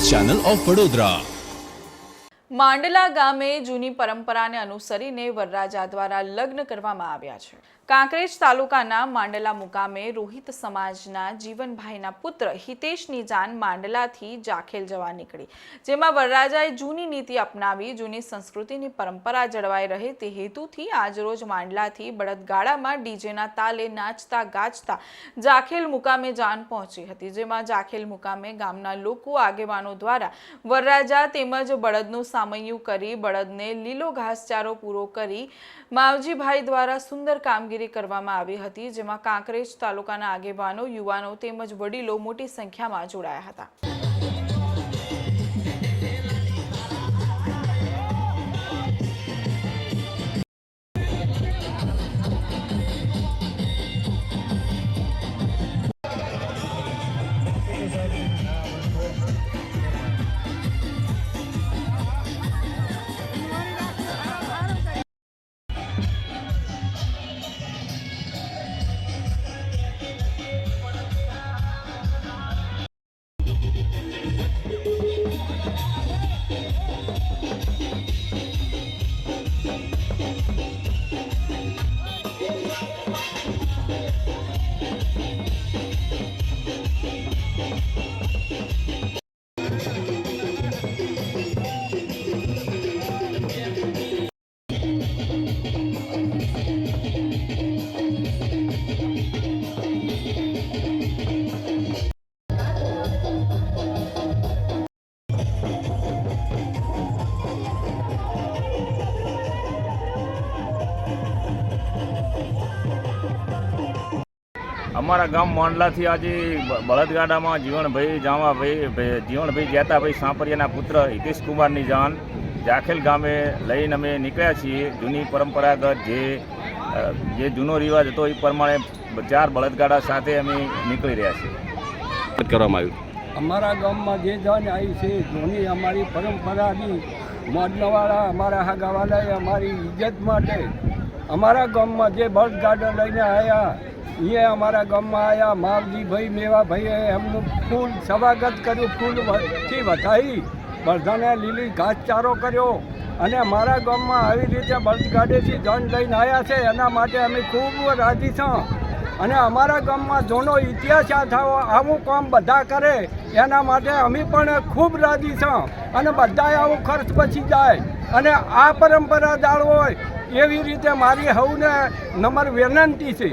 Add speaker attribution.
Speaker 1: Channel of Vadodara.
Speaker 2: માંડલા ગામે જૂની પરંપરાને અનુસરીને વરરાજા દ્વારા લગ્ન કરવામાં આવ્યા છે। કાંકરેજ તાલુકાના માંડલા મુકામે રોહિત સમાજના જીવનભાઈના પુત્ર હિતેશની જાન માંડલાથી જાખેલ જવા નીકળી, જેમાં વરરાજાએ જૂની નીતિ અપનાવી જૂની સંસ્કૃતિની પરંપરા જળવાઈ રહે તે હેતુથી આજરોજ માંડલાથી બળદગાડામાં ડીજેના તાલે નાચતા ગાજતા જાખેલ મુકામે જાન પહોંચી હતી, જેમાં જાખેલ મુકામે ગામના લોકો આગેવાનો દ્વારા વરરાજા તેમજ બળદનું સામૈયું કરી બળદને લીલો ઘાસચારો પૂરો કરી માવજીભાઈ દ્વારા સુંદર કામગીરી કરવામાં આવી હતી, જેમાં કાંકરેજ તાલુકાના આગેવાનો, યુવાનો તેમજ વડીલો મોટી સંખ્યામાં જોડાયા હતા।
Speaker 3: અમારા ગામ માંડલાથી આજે બળદગાડામાં જીવણભાઈ જેતાભાઈ સાંપરિયાના પુત્ર હિતેશ કુમારની જાન જાખેલ ગામે લઈને અમે નીકળ્યા છીએ। જૂની પરંપરાગત જે જૂનો રિવાજ હતો એ પ્રમાણે 4 બળદગાડા સાથે અમે નીકળી રહ્યા છીએ।
Speaker 4: કરવામાં આવ્યું
Speaker 5: અમારા ગામમાં જે જાન આવી છે જૂની અમારી પરંપરાની માંડલાવાળા અમારા હાગાવાળાએ અમારી ઇજ્જત માટે અમારા ગામમાં જે બળદગાડા લઈને આવ્યા એ અમારા ગામમાં આવ્યા માવજીભાઈ મેવાભાઈએ એમનું ફૂલ સ્વાગત કર્યું, ફૂલથી વધાવી બળદાને લીલી ઘાસચારો કર્યો અને અમારા ગામમાં આવી રીતે બળદગાડેથી જન લઈને આવ્યા છે એના માટે અમે ખૂબ રાજી છીએ અને અમારા ગામમાં જૂનો ઇતિહાસ આવું કામ બધા કરે એના માટે અમે પણ ખૂબ રાજી છીએ અને બધાએ આવું ખર્ચ બચી જાય અને આ પરંપરા જાળવો હોય એવી રીતે મારી સૌને નમ્ર વિનંતી છે।